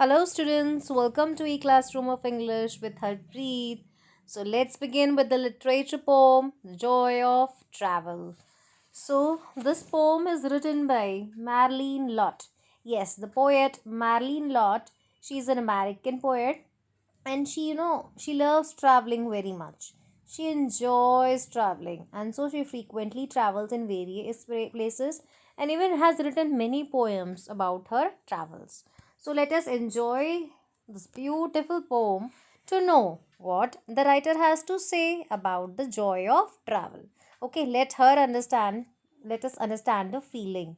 Hello, students. Welcome to E-Classroom of English with Harpreet. So, let's begin with the literature poem, The Joy of Travel. So, this poem is written by Marlene Lott. Yes, the poet Marlene Lott. She's an American poet and she loves traveling very much. She enjoys traveling and so she frequently travels in various places and even has written many poems about her travels. So let us enjoy this beautiful poem to know what the writer has to say about the joy of travel. Okay, let us understand the feeling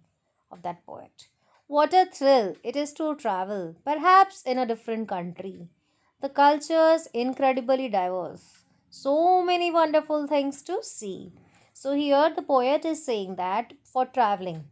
of that poet. What a thrill it is to travel, perhaps in a different country. The culture's incredibly diverse. So many wonderful things to see. So here the poet is saying that for traveling,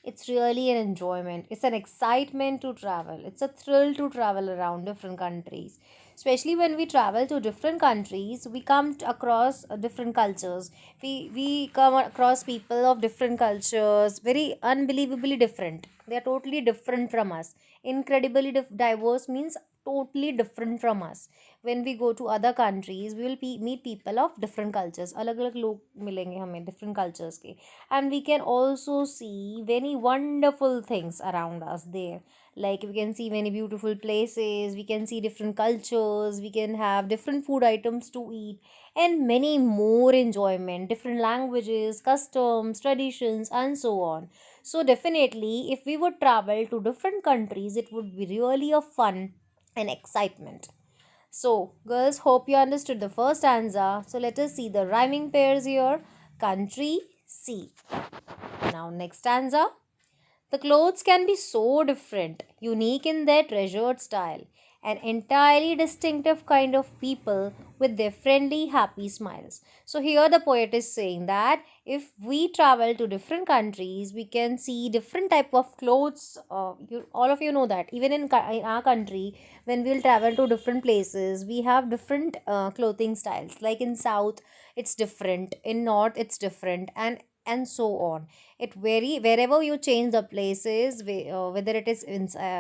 it's really an enjoyment. It's an excitement to travel. It's a thrill to travel around different countries. Especially when we travel to different countries, we come across different cultures. We come across people of different cultures, very unbelievably different. They are totally different from us. Incredibly diverse means totally different from us. When we go to other countries, we will meet people of different cultures. अलग अलग लोग मिलेंगे हमें different cultures के, and we can also see very wonderful things around us there. Like we can see many beautiful places, we can see different cultures, we can have different food items to eat, and many more enjoyment, different languages, customs, traditions, and so on. So definitely if we would travel to different countries, it would be really a fun and excitement. So, girls, hope you understood the first stanza. So, let us see the rhyming pairs here. Country, sea. Now, next stanza. The clothes can be so different, unique in their treasured style, an entirely distinctive kind of people with their friendly, happy smiles. So, here the poet is saying that if we travel to different countries, we can see different type of clothes. All of you know that even in our country, when we'll travel to different places, we have different clothing styles. Like in South, it's different. In North, it's different, and so on. It vary wherever you change the places, whether it is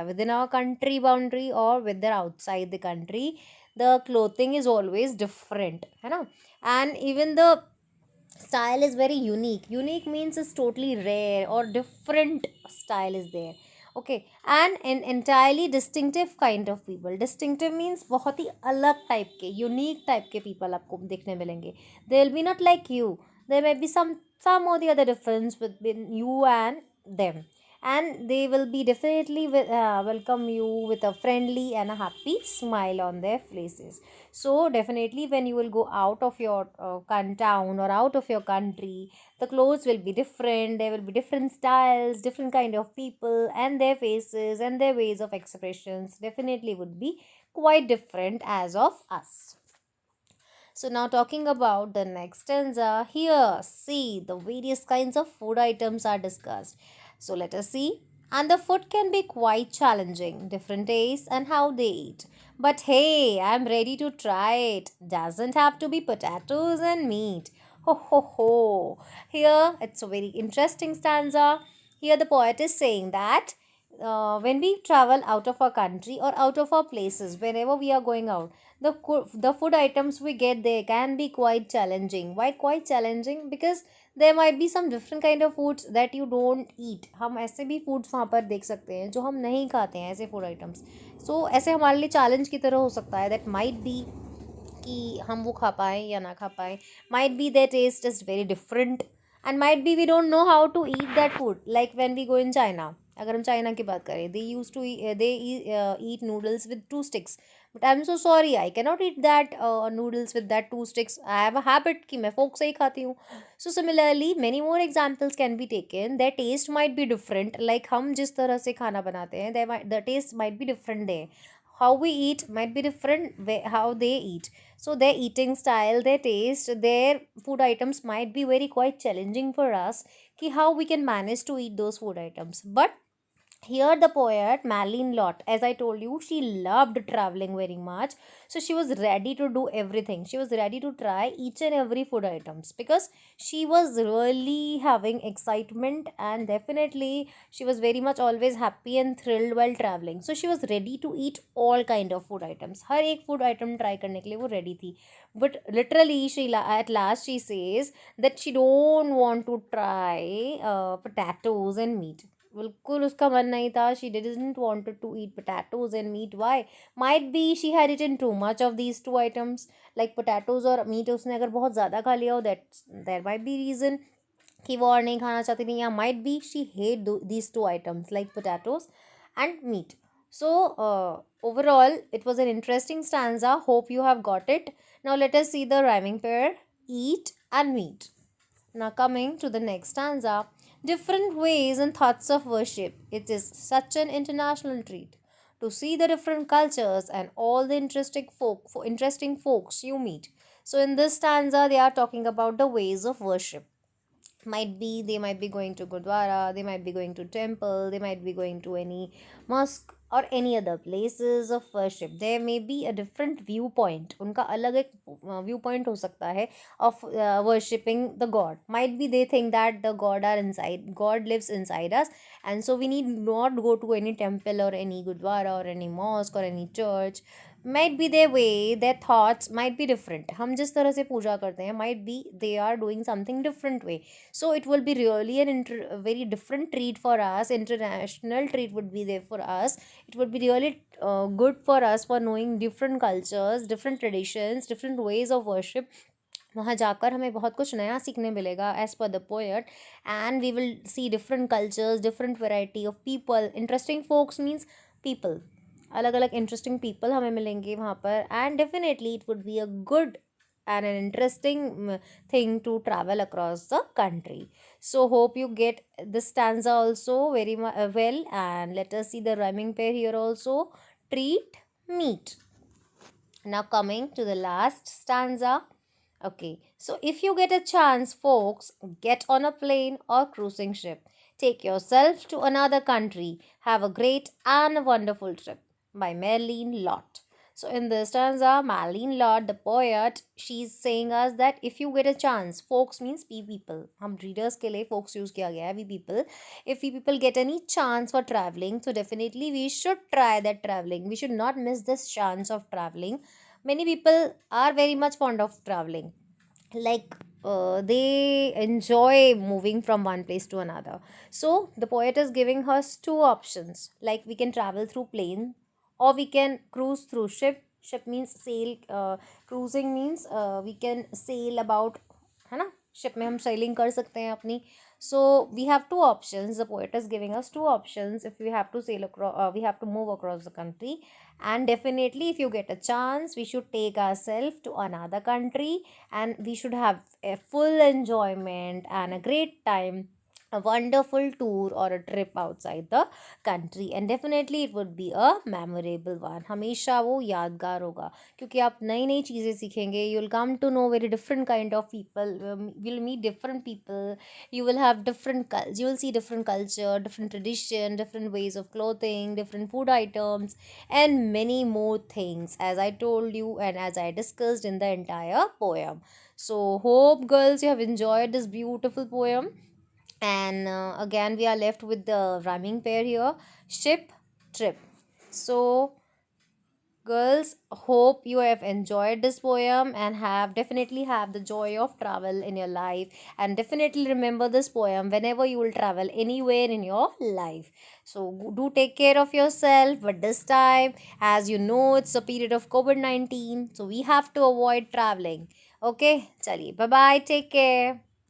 within our country boundary or whether outside the country, the clothing is always different, you know. And even the style is very unique means it's totally rare or different style is there. Okay, and an entirely distinctive kind of people. Distinctive means बहुत ही अलग type के unique type के people आपको देखने मिलेंगे. They'll be not like you. There may be some or the other difference between you and them, and they will be definitely welcome you with a friendly and a happy smile on their faces. So definitely when you will go out of your town or out of your country, the clothes will be different. There will be different styles, different kind of people, and their faces and their ways of expressions definitely would be quite different as of us. So now talking about the next stanza, here see the various kinds of food items are discussed. So let us see. And the food can be quite challenging, different tastes and how they eat. But hey, I'm ready to try it. Doesn't have to be potatoes and meat. Ho ho ho. Here it's a very interesting stanza. Here the poet is saying that when we travel out of our country or out of our places, wherever we are going out, the food items we get there can be quite challenging. Why quite challenging? Because there might be some different kind of foods that you don't eat. हम ऐसे भी foods वहाँ पर देख सकते हैं जो हम नहीं खाते हैं, ऐसे food items. So ऐसे हमारे लिए challenge की तरह हो सकता है. That might be कि हम वो खा पाएँ या ना खा पाएँ. Might be their taste is very different, and might be we don't know how to eat that food. Like when we go in China, अगर हम चाइना की बात करें, they used to eat noodles with two sticks. But I'm so sorry, I cannot eat that noodles with that two sticks. I have a habit कि मैं fork से ही खाती हूँ. So similarly, many more examples can be taken. Their taste might be different. Like हम जिस तरह से खाना बनाते हैं, the taste might be different there. How we eat might be different how they eat. So their eating style, their taste, their food items might be very quite challenging for us. Ki how we can manage to eat those food items. But Here the poet Marlene Lott, as I told you, she loved traveling very much. So she was ready to do everything. She was ready to try each and every food items because she was really having excitement, and definitely she was very much always happy and thrilled while traveling. So she was ready to eat all kind of food items. हर एक food item try करने के लिए वो ready थी. But literally at last she says that she don't want to try potatoes and meat. बिल्कुल उसका मन नहीं था. She didn't wanted to eat potatoes and meat. Why? Might be she had eaten too much of these two items, like potatoes और meat. उसने अगर बहुत ज़्यादा खा लिया हो, that there might be reason कि वो और नहीं खाना चाहती थी, या might be she hate these two items like potatoes and meat. So overall it was an interesting stanza. Hope you have got it. Now let us see the rhyming pair, eat and meat. Now, coming to the next stanza, different ways and thoughts of worship. It is such an international treat to see the different cultures and all the interesting folks you meet. So, in this stanza, they are talking about the ways of worship. They might be going to gurdwara, they might be going to temple, they might be going to any mosque or any other places of worship. There may be a different viewpoint, उनका अलग एक viewpoint हो सकता है of worshipping the god. Might be they think that the god lives inside us, and so we need not go to any temple or any gurdwara or any mosque or any church. Might be their way, their thoughts might be different. हम जिस तरह से पूजा करते हैं, might be they are doing something different way. So it will be really a very different treat for us. International treat would be there for us. It would be really good for us for knowing different cultures, different traditions, different ways of worship. वहाँ जाकर हमें बहुत कुछ नया सीखने मिलेगा as per the poet. And we will see different cultures, different variety of people. Interesting folks means people, अलग अलग इंटरेस्टिंग पीपल हमें मिलेंगे वहाँ पर. And definitely it would be a good and an interesting thing to travel across the country. So hope you get this stanza also very well. And let us see the rhyming pair here also, treat, meet. Now coming to the last stanza. Okay, so if you get a chance, folks, get on a plane or cruising ship. Take yourself to another country. Have a great and a wonderful trip. By Marlene Lott. So in this stanza, Marlene Lott, the poet, she's saying us that if you get a chance, folks means we people. हम readers के लिए folks use किया गया है, we people. If we people get any chance for traveling, so definitely we should try that traveling. We should not miss this chance of traveling. Many people are very much fond of traveling, like they enjoy moving from one place to another. So the poet is giving us two options, like we can travel through plane or we can cruise through ship. Ship means sail, cruising means we can sail about, है ना, ship में हम sailing कर सकते हैं अपनी. So we have two options. The poet is giving us two options if we have to sail across, we have to move across the country. And definitely if you get a chance, we should take ourselves to another country, and we should have a full enjoyment and a great time, a wonderful tour or a trip outside the country. And definitely it would be a memorable one. हमेशा वो यादगार होगा क्योंकि आप नई नई चीज़ें सीखेंगे. You will come to know very different kind of people. You'll meet different people. You will have you will see different culture, different tradition, different ways of clothing, different food items, and many more things, as I told you and as I discussed in the entire poem. So hope girls you have enjoyed this beautiful poem. And again we are left with the rhyming pair here, ship, trip. So girls, hope you have enjoyed this poem and have definitely have the joy of travel in your life, and definitely remember this poem whenever you will travel anywhere in your life. So do take care of yourself, but this time, as you know, it's a period of COVID-19, so we have to avoid traveling. Okay, chaliye, bye bye, take care.